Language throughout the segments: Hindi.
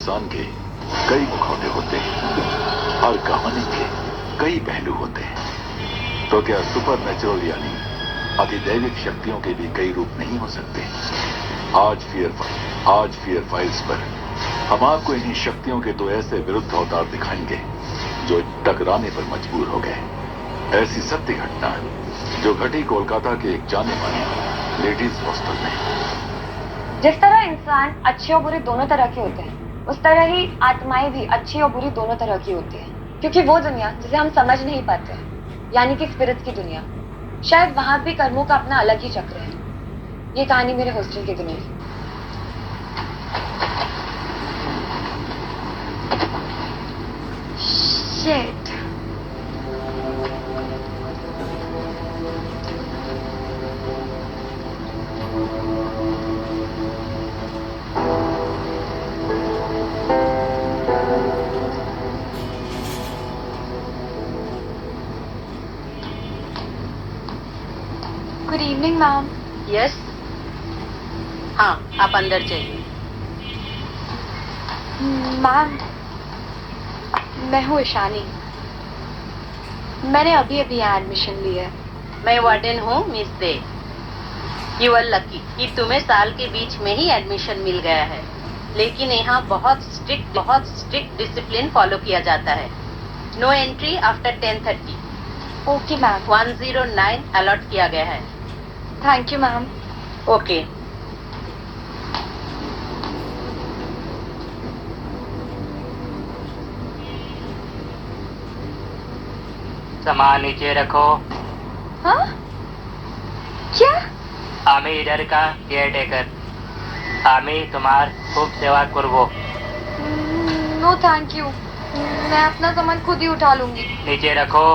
इंसान के कई मुखौटे होते हैं, हर कहानी के कई पहलू होते हैं। तो क्या सुपर नेचुरल यानी अधिदैविक शक्तियों के भी कई रूप नहीं हो सकते? आज फियर फाइल्स पर हम आपको इन्हीं शक्तियों के दो ऐसे विरुद्ध अवतार दिखाएंगे जो टकराने पर मजबूर हो गए। ऐसी सत्य घटना जो घटी कोलकाता के एक जाने माने लेडीज हॉस्टल में। जिस तरह इंसान अच्छे और बुरे दोनों तरह के होते हैं, उस तरह ही आत्माएं भी अच्छी और बुरी दोनों तरह की होती है। क्योंकि वो दुनिया जिसे हम समझ नहीं पाते, यानी कि स्पिरिट्स की दुनिया, शायद वहां भी कर्मों का अपना अलग ही चक्र है। ये कहानी मेरे हॉस्टल के दिनों की। Shit. Good evening, ma'am. Yes, हाँ, आप अंदर जाइए। मैम, मैं हूँ ईशानी। मैंने अभी यहाँ एडमिशन लिया है। मैं वार्डन हूँ मिस दे। यू आर लकी कि तुम्हें साल के बीच में ही एडमिशन मिल गया है, लेकिन यहाँ बहुत स्ट्रिक्ट डिसिप्लिन फॉलो किया जाता है। No entry after 10:30। Okay ma'am. 109 allot किया गया है। Thank you ma'am. ओके। सामान नीचे रखो। हाँ? क्या? आमी इधर का केयर टेकर। आमी तुम्हार खूब सेवा करबो। नो थैंक यू, मैं अपना सामान खुद ही उठा लूंगी। नीचे रखो।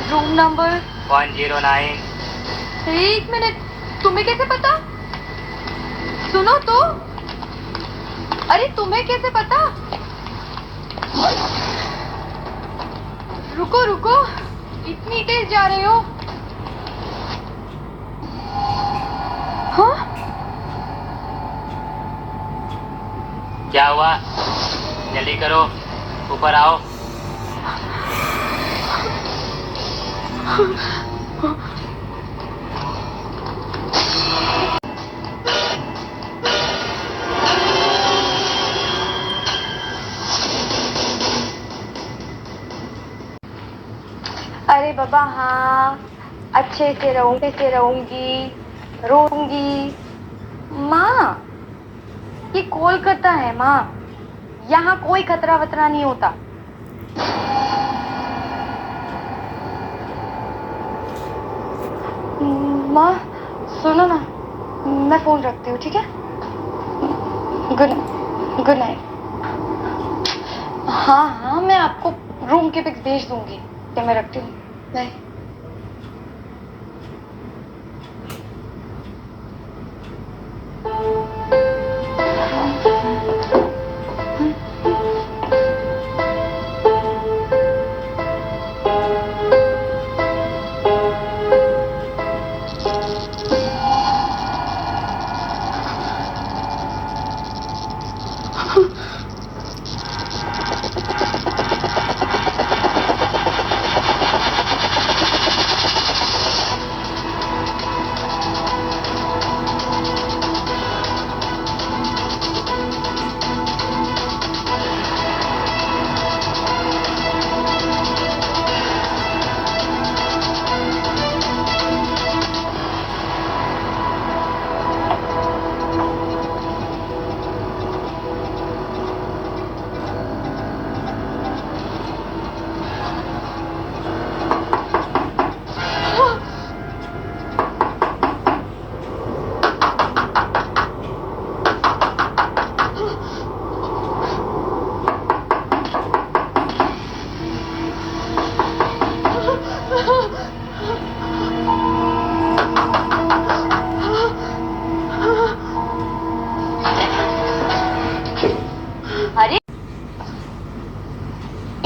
Room number 109। एक मिनट, तुम्हें कैसे पता? सुनो तो, अरे तुम्हें कैसे पता? रुको रुको, इतनी तेज जा रहे हो? हाँ? क्या हुआ? जल्दी करो, ऊपर आओ। अरे बाबा हाँ, अच्छे से रहूंगी, रोऊंगी। माँ, ये कोलकाता है माँ, यहाँ कोई खतरा वतरा नहीं होता। माँ सुनो ना, मैं फोन रखती हूँ, ठीक है? Good night. हाँ हाँ, मैं आपको रूम के पिक्स भेज दूंगी। क्या मैं रखती हूँ, बाय।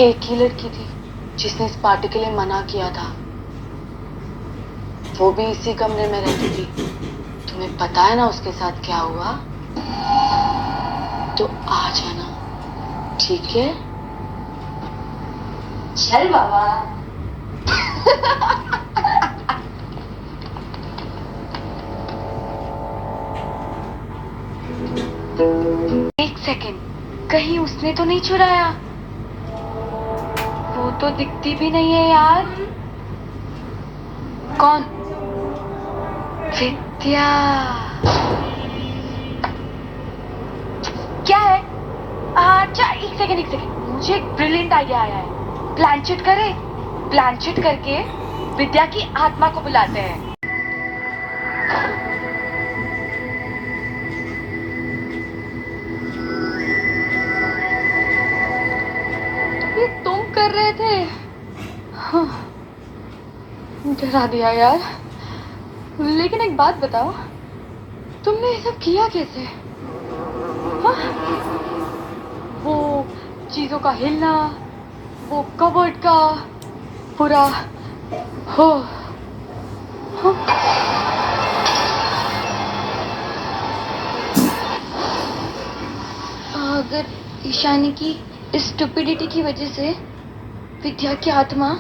एक ही लड़की थी जिसने इस पार्टी के लिए मना किया था। वो भी इसी कमरे में रहती थी। तुम्हें पता है ना उसके साथ क्या हुआ? तो आ जाना, ठीक है? चल बाबा। एक सेकेंड, कहीं उसने तो नहीं चुराया? वो तो दिखती भी नहीं है यार। कौन? विद्या। क्या है? अच्छा एक सेकेंड, मुझे एक ब्रिलियंट आइडिया आया है। प्लानचेट करे, प्लानचेट करके विद्या की आत्मा को बुलाते हैं। ये तुम कर रहे थे? हाँ, डरा दिया यार। लेकिन एक बात बताओ, तुमने ये सब किया कैसे? हाँ? वो चीजों का हिलना, वो कबर्ड का पूरा हो, हाँ? अगर ईशानी की इस स्टुपिडिटी की वजह से विद्या की आत्मा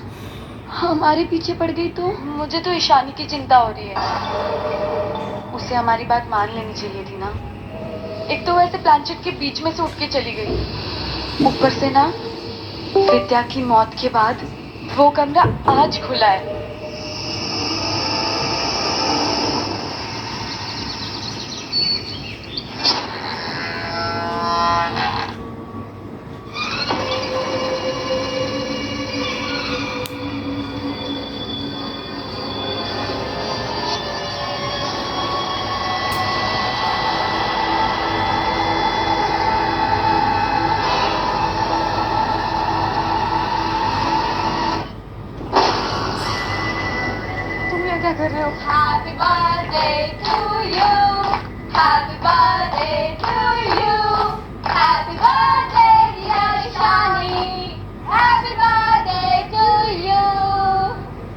हमारे पीछे पड़ गई तो? मुझे तो ईशानी की चिंता हो रही है। उसे हमारी बात मान लेनी चाहिए थी ना। एक तो वैसे प्लानचेट के बीच में से उठ के चली गई, ऊपर से ना विद्या की मौत के बाद वो कमरा आज खुला है। क्या कर रहे हो? Happy birthday to you, happy birthday to you, happy birthday dear Ishani, happy birthday to you.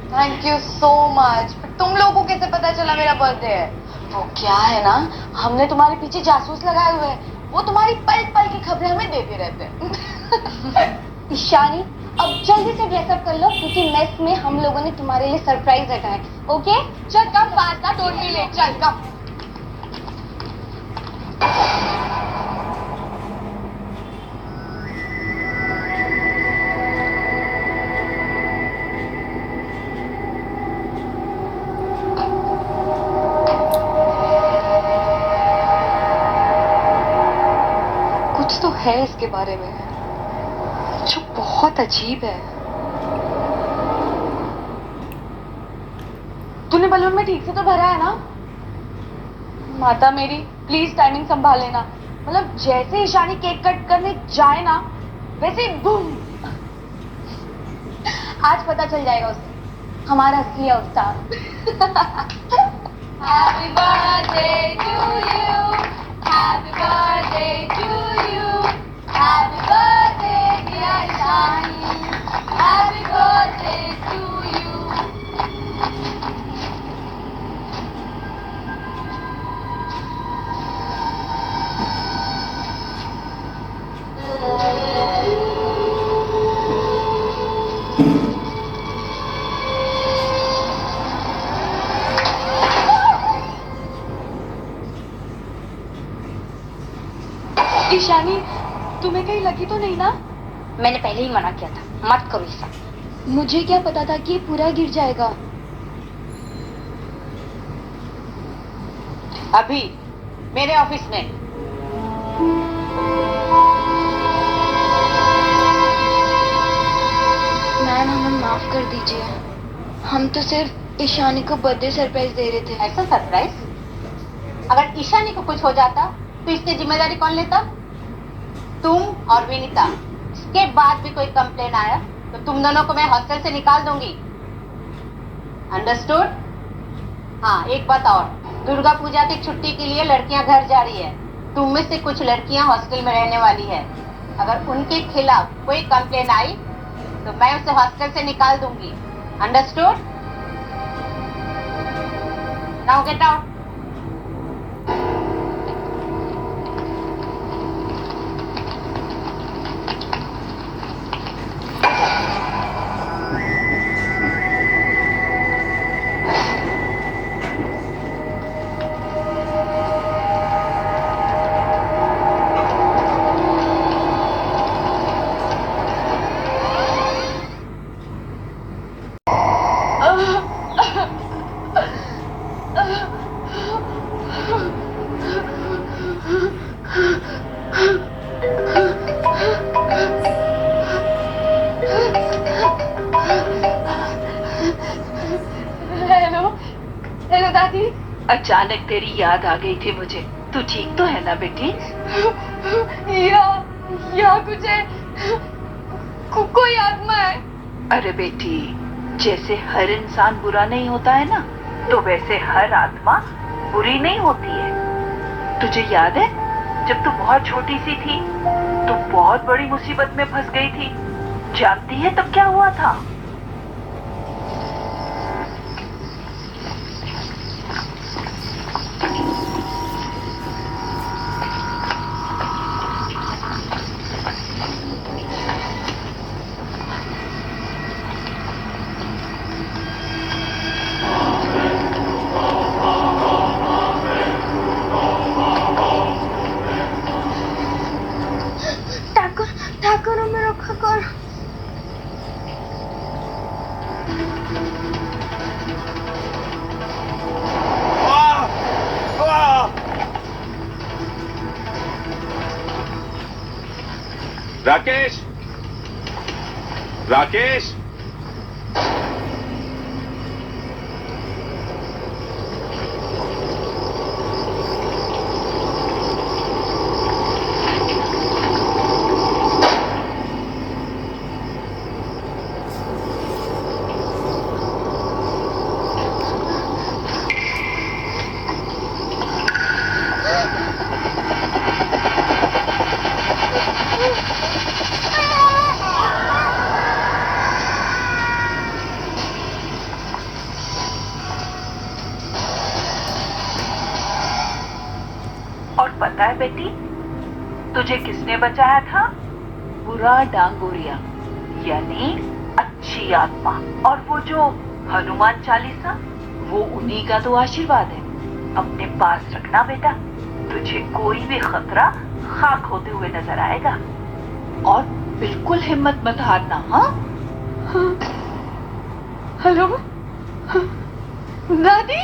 Thank you so much. तुम लोगों को कैसे पता चला मेरा बर्थडे है? वो क्या है ना, हमने तुम्हारे पीछे जासूस लगाए हुए हैं। वो तुम्हारी पल पल की खबरें हमें देते रहते हैं। ईशानी, अब जल्दी से ड्रेसअप कर लो क्योंकि मेस में हम लोगों ने तुम्हारे लिए सरप्राइज रखा है। ओके? चल कम पास्ता डोंट बी लेट, चल कम। कुछ तो है इसके बारे में जो बहुत अजीब है। तूने बलून में ठीक से तो भरा है ना? माता मेरी, प्लीज टाइमिंग संभाल लेना। मतलब जैसे ईशानी केक कट करने जाए ना, वैसे ही बूम। आज पता चल जाएगा उसे हमारा असली अवतार। Happy birthday to you, happy birthday to you, happy birthday dear Ishani, happy birthday to you. Ishani, तुम्हें कहीं लगी तो नहीं ना? मैंने पहले ही मना किया था, मत करो ऐसा। मुझे क्या पता था कि ये पूरा गिर जाएगा। अभी मेरे ऑफिस में। मैम, हमें माफ कर दीजिए। हम तो सिर्फ ईशानी को बर्थडे सरप्राइज दे रहे थे। ऐसा सरप्राइज? अगर ईशानी को कुछ हो जाता तो इसकी जिम्मेदारी कौन लेता? तुम और विनीता। इसके बाद भी कोई कंप्लेन आया तो तुम दोनों को मैं हॉस्टल से निकाल दूंगी। अंडरस्टूड? हाँ, एक बात और, दुर्गा पूजा की छुट्टी के लिए लड़कियां घर जा रही है। तुम में से कुछ लड़कियां हॉस्टल में रहने वाली है। अगर उनके खिलाफ कोई कंप्लेन आई तो मैं उसे हॉस्टल से निकाल दूंगी। Understood? Now get out. Hello hello दादी। अचानक तेरी याद आ गई थी मुझे। तू ठीक तो है ना बेटी? या कुछ है, कोई आत्मा है। अरे बेटी, जैसे हर इंसान बुरा नहीं होता है ना, तो वैसे हर आत्मा बुरी नहीं होती है। तुझे याद है जब तू बहुत छोटी सी थी तो बहुत बड़ी मुसीबत में फंस गई थी? जानती है तब क्या हुआ था? ठाकुर हमें रखा कर। राकेश, राकेश, और पता है बेटी, तुझे किसने बचाया था? बुरा डांगोरिया, यानी अच्छी आत्मा। और वो जो हनुमान चालीसा, वो उन्हीं का तो आशीर्वाद है। अपने पास रखना बेटा, तुझे कोई भी खतरा खाक होते हुए नजर आएगा। और बिल्कुल हिम्मत मत हारना। हाँ? हेलो दादी।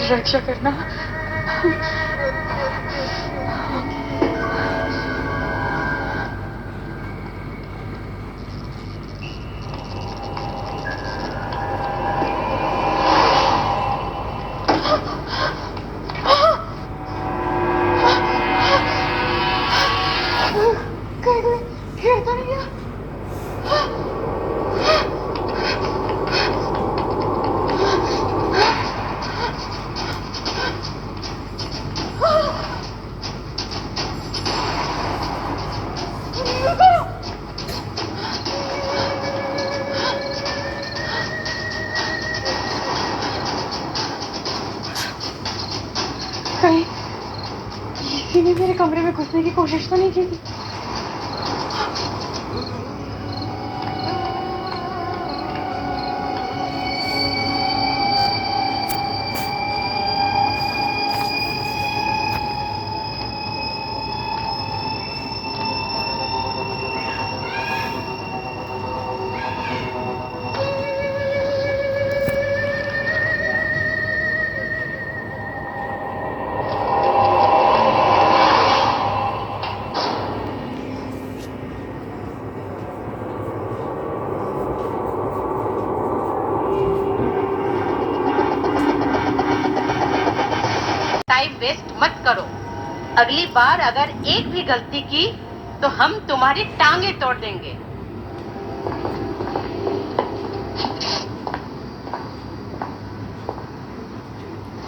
रक्षा करना। खेलता नहीं है। कहीं किसी ने मेरे कमरे में घुसने की कोशिश तो नहीं की थी? टाइम वेस्ट मत करो। अगली बार अगर एक भी गलती की तो हम तुम्हारी टांगे तोड़ देंगे।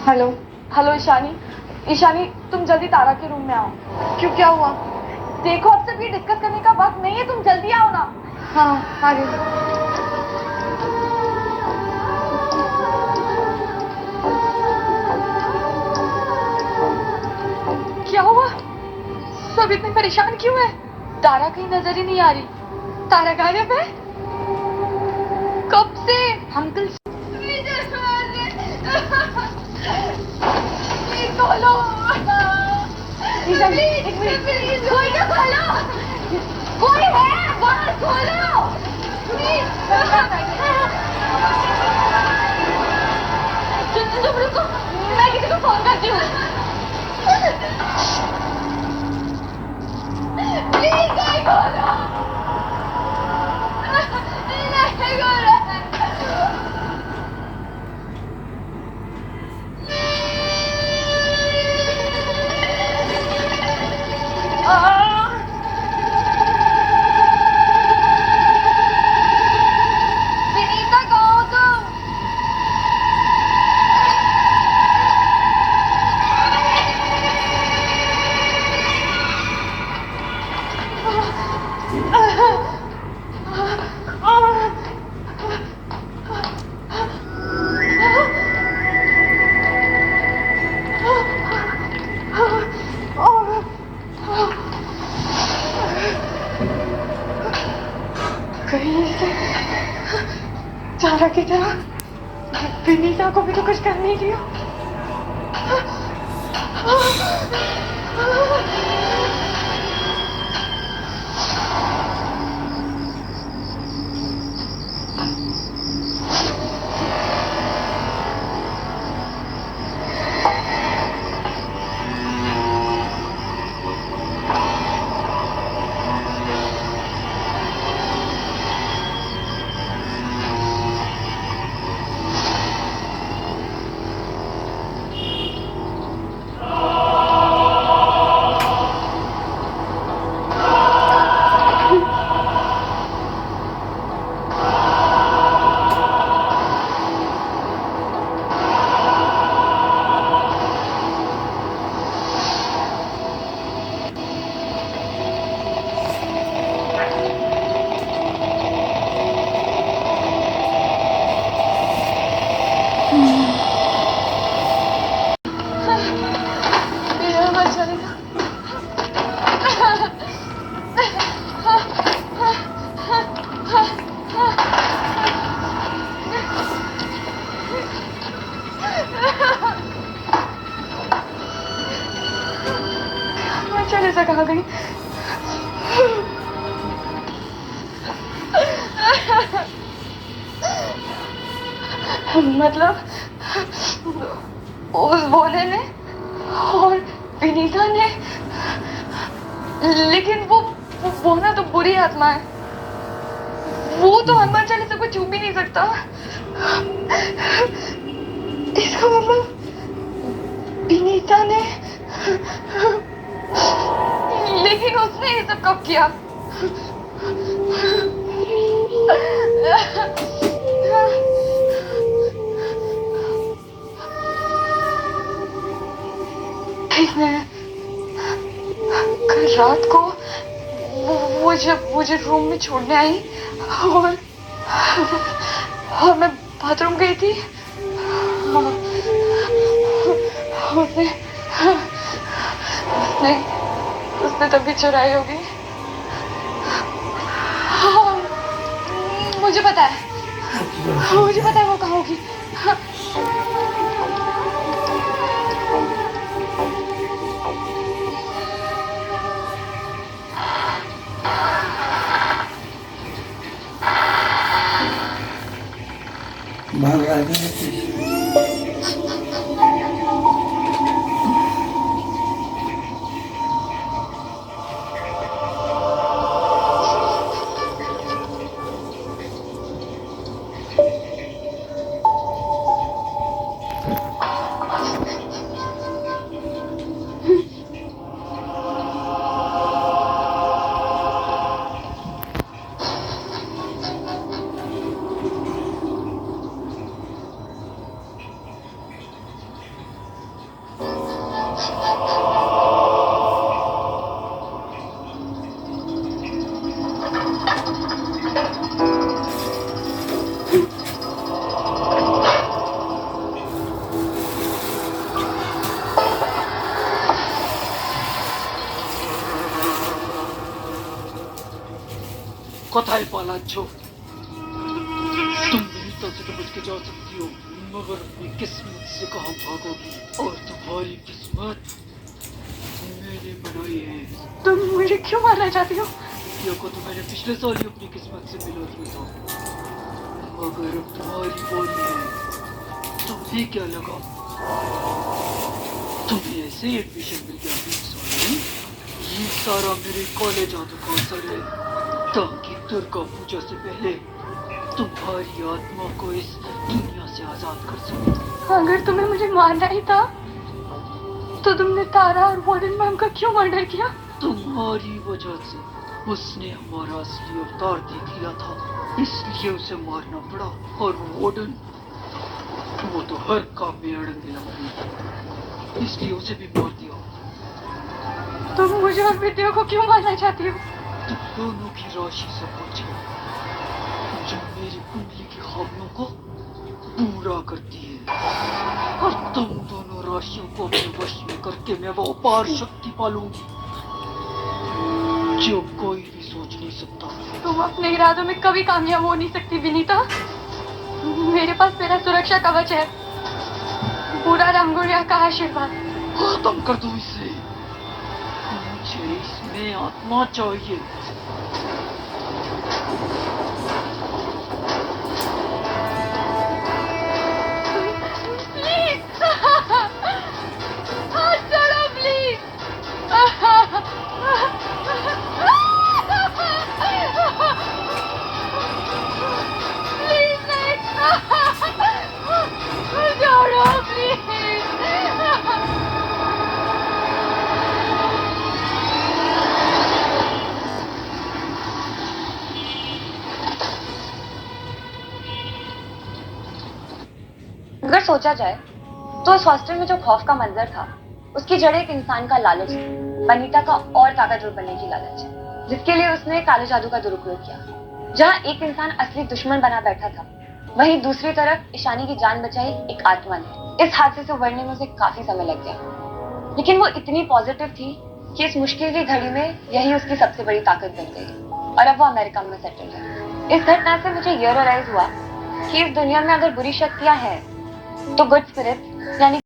हेलो हेलो ईशानी, ईशानी तुम जल्दी तारा के रूम में आओ। क्यों, क्या हुआ? देखो अब सब ये डिस्कस करने का वक्त नहीं है, तुम जल्दी आओ ना। हाँ आ गई। क्या हुआ? सब इतने परेशान क्यों है? तारा कहीं नजर ही नहीं आ रही। तारा गायब है? कब से? अंकल खोलो, एक मिनट, कोई तो खोलो, कोई है बाहर, खोलो तुम रुको, मैं किसी को फोन करती हूँ। प्लीज नहीं खोलो, नहीं खोलो। विनीता कहाँ हो तुम? कहीं से तारा की तरह विनीता को भी तो कुछ कर नहीं दिया। चले से कहाँ गई? मतलब उस भोले ने और विनीता ने, लेकिन वो ना तो बुरी आत्मा है। वो तो हनुमान चालीसा को छू भी नहीं सकता। इसका मतलब विनीता ने, लेकिन उसने ये सब कब किया? इसने कल रात को वो जब मुझे रूम में छोड़ने आई और मैं बाथरूम गई थी, उसने तभी चुराई होगी। मुझे पता है वो कहाँ होगी। कोথায় পালাচ্ছ? तुम मेरी तो से बच के जा सकती हो, मगर अपनी किस्मत से कहाँ भागोगी? और तुम्हारी किस्मत मैंने बनाई है। तुम मुझे क्यों मारना चाहती हो? या को तो मैंने पिछले साल ही अपनी किस्मत से मिला दिया था, मगर अब तुम्हारी बारी है। तुम्हें क्या लगा तुम्हें ऐसे ही एडमिशन मिल गया? ये सारा मेरे कॉलेज जादू का असर है, ताकि दुर्गा पूजा से पहले तुम्हारी आत्मा को इस दुनिया से आजाद कर सकूं। अगर तुम्हें मुझे मारना ही था तो तुमने तारा और वार्डन मैम का क्यों मर्डर किया? तुम्हारी वजह से उसने हमारा असली अवतार देख लिया था, इसलिए उसे मारना पड़ा। और वार्डन, वो तो हर काम में अड़ंगे लग गई, इसलिए उसे भी मार दिया। तुम मुझे और विद्या को क्यों मारना चाहती हो? तुम दोनों की राशि से पूछो, जो मेरी कुंडली की खामियों को पूरा करती है, और तुम दोनों राशियों को अपने वश में करके मैं वो अपार शक्ति पालूंगी जो कोई भी सोच नहीं सकता। तुम अपने इरादों में कभी कामयाब हो नहीं सकती विनीता। मेरे पास मेरा सुरक्षा कवच है, पूरा रंगोलिया का आशीर्वाद। खत्म कर दो इसे, मुझे इसमें आत्मा चाहिए। प्लीज हाथ छोड़ो प्लीज। प्लीज नहीं छोड़ो प्लीज। अगर सोचा जाए तो इस हॉस्टल में जो खौफ का मंजर था, उसकी जड़ एक इंसान का लालच है, बनीता का और ताकतवर बनने की लालच, जिसके लिए उसने काले जादू का दुरुपयोग किया। जहां एक इंसान असली दुश्मन बना बैठा था, वहीं दूसरी तरफ ईशानी की जान बचाई एक आत्मा ने। इस हादसे से उबरने में उसे काफी समय लग गया, लेकिन वो इतनी पॉजिटिव थी कि इस मुश्किल की घड़ी में यही उसकी सबसे बड़ी ताकत बन गई, और अब वो अमेरिका में सेटल है। इस घटना से मुझे ये रियलाइज हुआ कि इस दुनिया में अगर बुरी शक्तियां हैं तो गुड स्पिरिट यानी